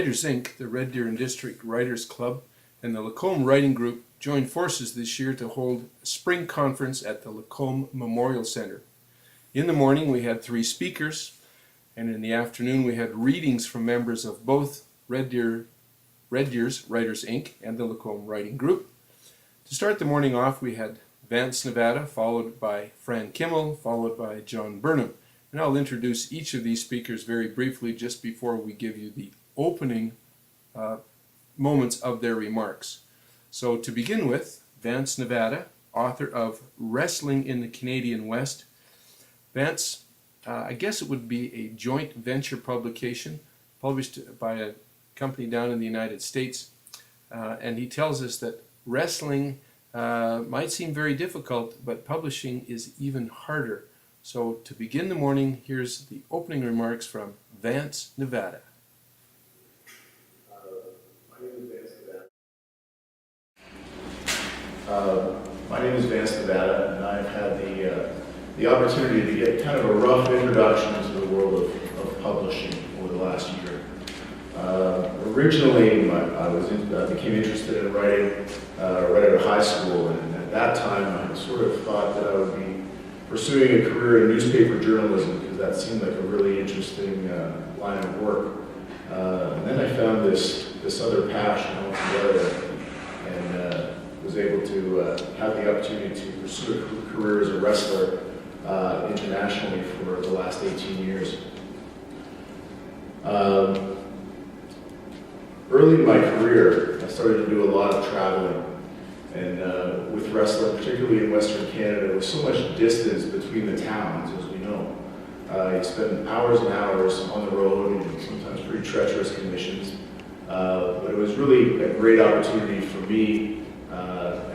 Writers Ink, the Red Deer and District Writers Club, and the Lacombe Writing Group joined forces this year to hold a spring conference at the Lacombe Memorial Center. In the morning we had 3 speakers, and in the afternoon we had readings from members of both Red Deer's Writers Ink and the Lacombe Writing Group. To start the morning off, we had Vance, Nevada, followed by Fran Kimmel, followed by John Burnham. And I'll introduce each of these speakers very briefly just before we give you the opening moments of their remarks. So to begin with, Vance, Nevada, author of Wrestling in the Canadian West. Vance, I guess it would be a joint venture publication published by a company down in the United States. And he tells us that wrestling might seem very difficult, but publishing is even harder. So to begin the morning, here's the opening remarks from Vance, Nevada. My name is Vance, Nevada, and I've had the opportunity to get kind of a rough introduction to the world of publishing over the last year. Originally, I became interested in writing right out of high school, and at that time I sort of thought that I would be pursuing a career in newspaper journalism because that seemed like a really interesting line of work. And then I found this other passion altogether, and was able to have the opportunity to pursue a career as a wrestler internationally for the last 18 years. Early in my career, I started to do a lot of traveling, and with wrestling, particularly in Western Canada, there was so much distance between the towns, as we know. You spend hours and hours on the road in sometimes pretty treacherous conditions, but it was really a great opportunity for me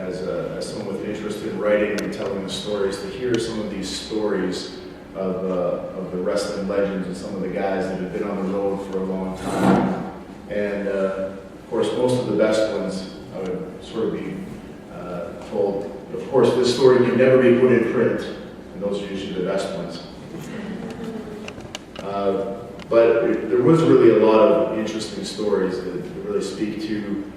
as someone with interest in writing and telling the stories, to hear some of these stories of the wrestling legends and some of the guys that have been on the road for a long time. And of course, most of the best ones, I would sort of be told, of course, this story can never be put in print, and those are usually the best ones. But there was really a lot of interesting stories that really speak to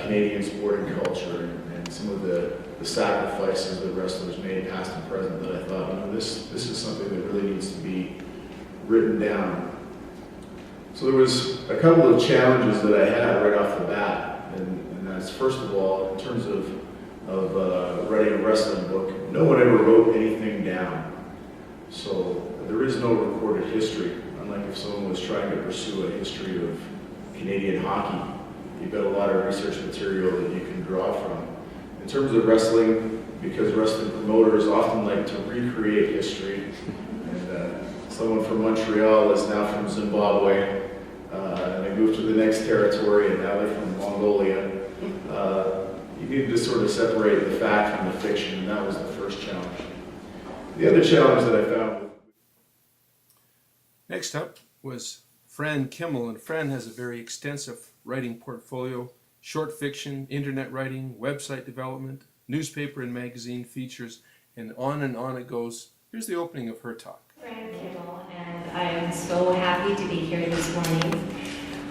Canadian sporting culture and some of the sacrifices that wrestlers made, past and present, that I thought, this is something that really needs to be written down. So there was a couple of challenges that I had right off the bat, and that's, first of all, in terms of writing a wrestling book, no one ever wrote anything down. So there is no recorded history, unlike if someone was trying to pursue a history of Canadian hockey. You've got a lot of research material that you can draw from. In terms of wrestling, because wrestling promoters often like to recreate history, and someone from Montreal is now from Zimbabwe, and they moved to the next territory, and now they're from Mongolia. You needed to sort of separate the fact from the fiction, and that was the first challenge. The other challenge that I found... Next up was Fran Kimmel, and Fran has a very extensive writing portfolio: short fiction, internet writing, website development, newspaper and magazine features, and on it goes. Here's the opening of her talk. Fran Kimmel, and I am so happy to be here this morning.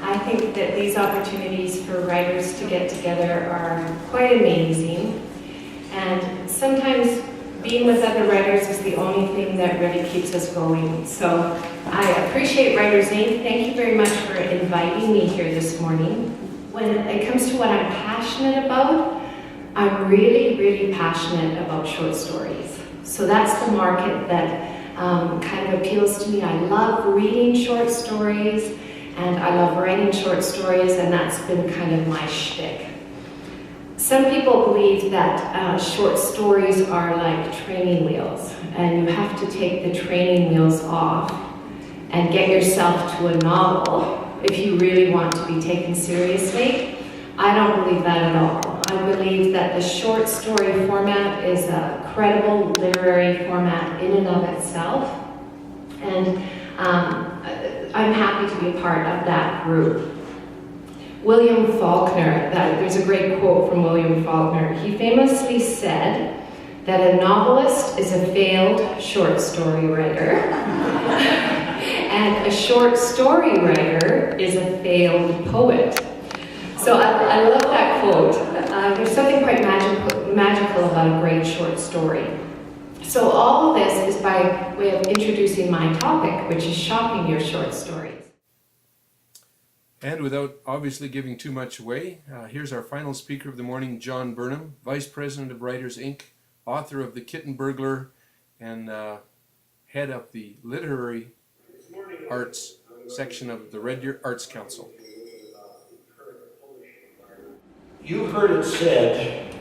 I think that these opportunities for writers to get together are quite amazing, and sometimes being with other writers is the only thing that really keeps us going. So I appreciate Writers Ink. Thank you very much for inviting me here this morning. When it comes to what I'm passionate about, I'm really, really passionate about short stories. So that's the market that kind of appeals to me. I love reading short stories, and I love writing short stories, and that's been kind of my shtick. Some people believe that short stories are like training wheels, and you have to take the training wheels off and get yourself to a novel if you really want to be taken seriously. I don't believe that at all. I believe that the short story format is a credible literary format in and of itself, and I'm happy to be a part of that group. William Faulkner, there's a great quote from William Faulkner. He famously said that a novelist is a failed short story writer. And a short story writer is a failed poet. So I love that quote. There's something quite magical about a great short story. So all of this is by way of introducing my topic, which is shopping your short stories. And without obviously giving too much away, here's our final speaker of the morning, John Burnham, Vice President of Writers Inc., author of The Kitten Burglar, and head of the Literary Arts section of the Red Deer Arts Council. You heard it said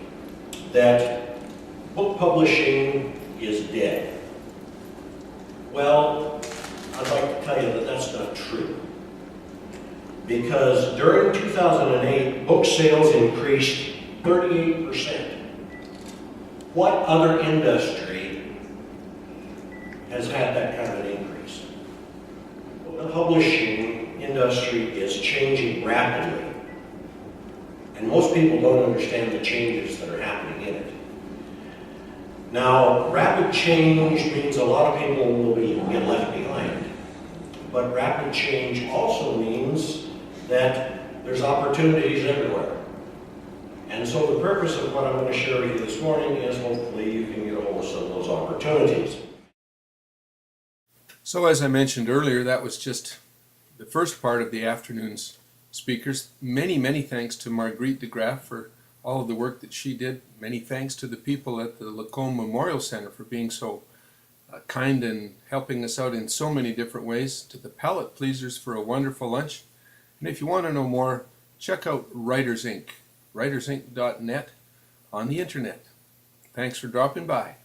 that book publishing is dead. Well, I'd like to tell you that that's not true. Because during 2008, book sales increased 38%. What other industry has had that kind of an increase? The publishing industry is changing rapidly. And most people don't understand the changes that are happening in it. Now, rapid change means a lot of people will get left behind. But rapid change also means that there's opportunities everywhere. And so the purpose of what I'm going to share with you this morning is hopefully you can get a hold of some of those opportunities. So as I mentioned earlier, that was just the first part of the afternoon's speakers. Many, many thanks to Marguerite de Graaf for all of the work that she did. Many thanks to the people at the Lacombe Memorial Center for being so kind and helping us out in so many different ways. To the palate pleasers for a wonderful lunch. And if you want to know more, check out Writers Inc., writersinc.net on the internet. Thanks for dropping by.